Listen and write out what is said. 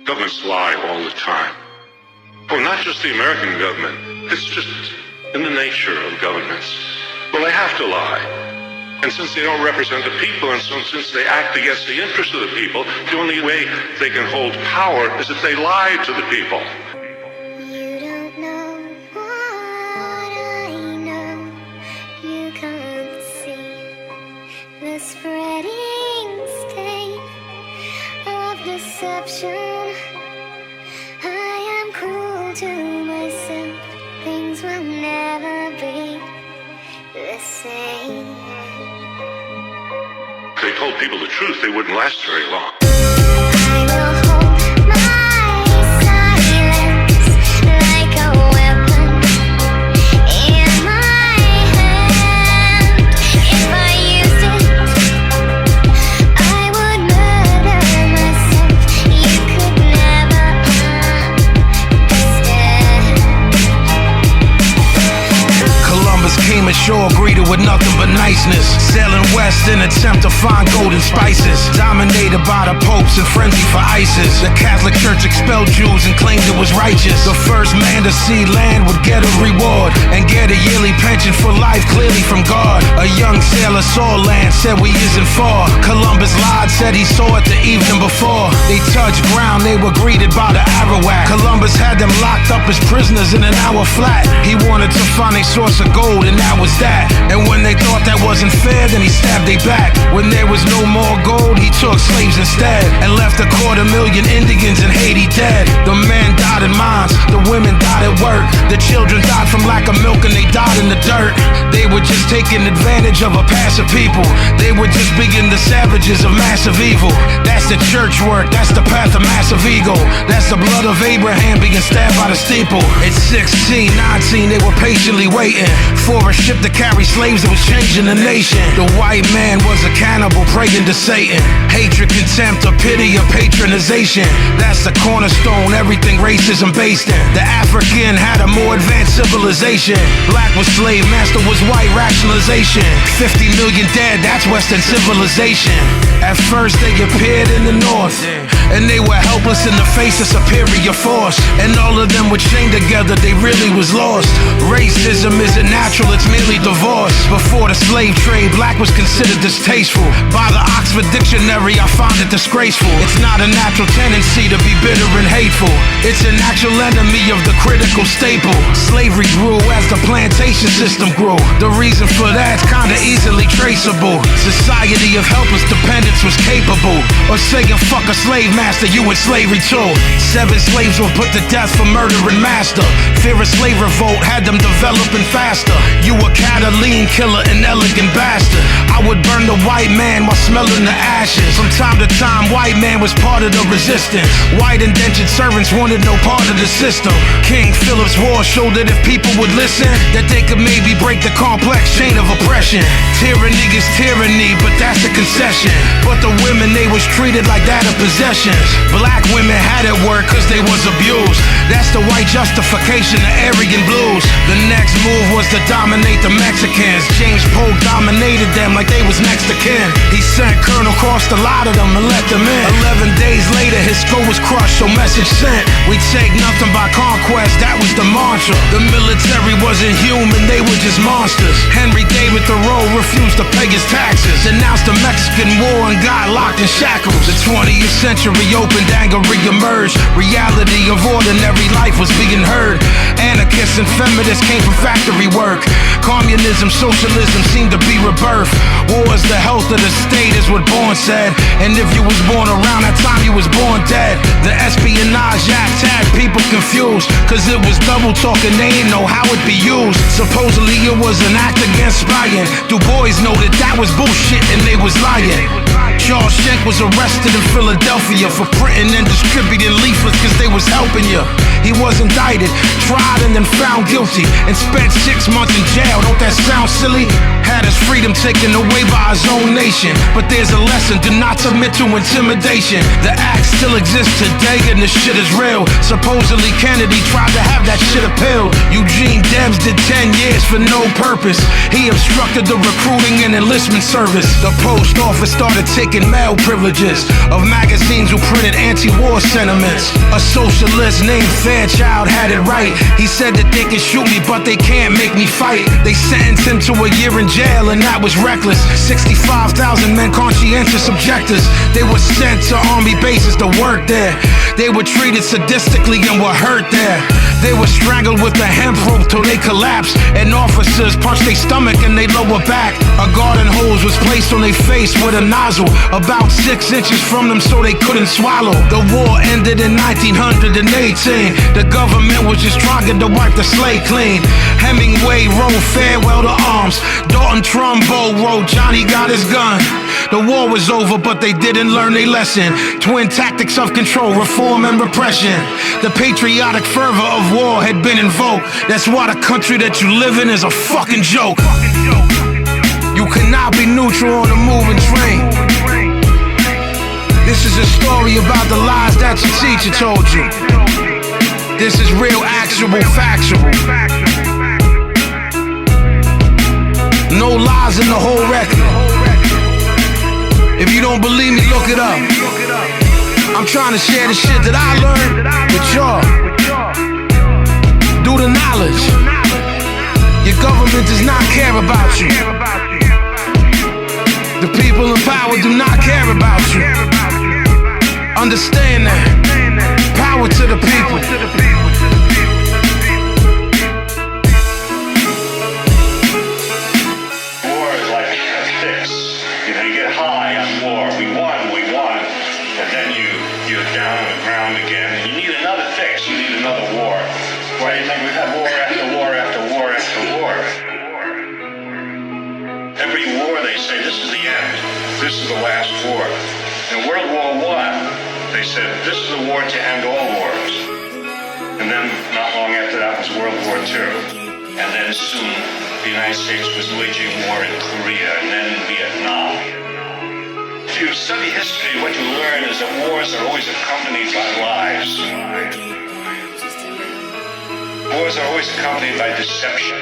Governments lie all the time. Oh, not just the American government. It's just in the nature of governments. Well, they have to lie. And since they don't represent the people, and so since they act against the interests of the people, the only way they can hold power is if they lie to the people. You don't know what I know. You can't see the spreading stain of deception. I am cruel to myself. Things will never be the same. If they told people the truth, they wouldn't last very long. I will hold my silence like a weapon in my hand. If I used it, I would murder myself. You could never understand. Columbus came ashore greeted with nothing but niceness, sailing west in attempt to find golden spices. Dominated by the popes and frenzy for ISIS, the Catholic Church expelled Jews and claimed it was righteous. The first man to see land would get a reward and get a yearly pension for life, clearly from God. A young sailor saw land, said we isn't far. Columbus lied, said he saw it the evening before. They touched ground, they were greeted by the Arawak. Columbus had them locked up as prisoners in an hour flat. He wanted to find a source of gold, and that was that. And when they thought that wasn't fair, then he stabbed they back. When there was no more gold, he took slaves instead and left 250,000 Indians in Haiti dead. The men died in mines, the women died at work, the children died from lack of milk and they died in the dirt. They were just taking advantage of a passive people. They were just being the savages of massive evil. That's the church work, that's the path of massive ego. That's the blood of Abraham being stabbed by the steeple. At 16, 19, they were patiently waiting for a ship to carry slaves that was changing the nation. The white man was a cannibal praying to Satan. Hatred, contempt, or pity, or patronization. That's the cornerstone, everything racism based in. The African had a more advanced civilization. Black was slave, master was white, rationalization. 50 million dead, that's Western civilization. At first they appeared in the north, and they were helpless in the face of superior force. And all of them were chained together, they really was lost. Racism isn't natural, it's merely divorce. Before the slave trade, black was considered distasteful. By the Oxford Dictionary, I found it disgraceful. It's not a natural tendency to be bitter and hateful. It's a natural enemy of the critical staple. Slavery grew as the plantation system grew. The reason for that's kinda easily traceable. Society of helpless dependence was capable of saying fuck a slave master, you in slavery too. 7 slaves were put to death for murdering master. Fear of slave revolt had them developing faster. You a Catalan killer, an elegant bastard. I would burn the white man while smelling the ashes. From time to time, white man was part of the resistance. White indentured servants wanted no part of the system. King Philip's War showed that if people would listen, that they could maybe break the complex chain of oppression. Tyranny is tyranny, but that's a concession. But the women, they was treated like that of possessions. Black women had it work cause they was abused. That's the white justification of Aryan blues. The next move was to dominate the Mexicans. James Polk dominated them like they was next to kin. He sent Colonel Cross to lie to them and let them in. 11 days later his skull was crushed, so message sent. We take nothing by conquest, that was the mantra. The military wasn't human, they were just monsters. Henry David Thoreau refused to pay his taxes, denounced the Mexican War and got locked in shackles. The 20th century opened, anger re-emerged. Reality of ordinary life was being heard. Anarchists and feminists came from factory work. Communism, socialism seemed to be rebirth. War is the health of the state is what Bourne said. And if you was born around that time, you was born dead. The Espionage Act had people confused, cause it was double talking, they didn't know how it be used. Supposedly it was an act against spying. Du Bois noted that was bullshit and they was lying. Charles Schenck was arrested in Philadelphia for printing and distributing leaflets cause they was helping you. He was indicted, tried, and then found guilty, and spent 6 months in jail. Don't that sound silly? Had his freedom taken away by his own nation. But there's a lesson: do not submit to intimidation. The act still exists today, and this shit is real. Supposedly Kennedy tried to have that shit appealed. Eugene Debs did 10 years for no purpose. He obstructed the recruiting and enlistment service. The post office started taking mail privileges of magazines who printed anti-war sentiments. A socialist named Fairchild had it right. He said that they can shoot me, but they can't make me fight. They sentenced him to a year in jail, and that was reckless. 65,000 men, conscientious objectors. They were sent to army bases to work there. They were treated sadistically and were hurt there. They were strangled with a hemp rope till they collapsed, and officers punched their stomach and their lower back. A garden hose was placed on their face with a nozzle about 6 inches from them so they couldn't swallow. The war ended in 1918. The government was just trying to wipe the slate clean. Hemingway wrote Farewell to Arms. Dalton Trumbo wrote Johnny Got His Gun. The war was over, but they didn't learn their lesson. Twin tactics of control, reform and repression. The patriotic fervor of war had been invoked. That's why the country that you live in is a fucking joke. You cannot be neutral on a moving train. This is a story about the lies that your teacher told you. This is real, actual, factual. No lies in the whole record. If you don't believe me, look it up. I'm trying to share the shit that I learned with y'all. Do the knowledge. Your government does not care about you. The people in power do not care about you. Understand that. Power to the people. War is like a fix. You know, you get high on war. We won. And then you're down on the ground again. And you need another fix. You need another war. Why do you think we've had war after war after war after war? Every war they say, this is the end. This is the last war. In World War I, they said, this is a war to end all wars. And then not long after that was World War II. And then soon the United States was waging war in Korea and then in Vietnam. If you study history, what you learn is that wars are always accompanied by lies. Wars are always accompanied by deception.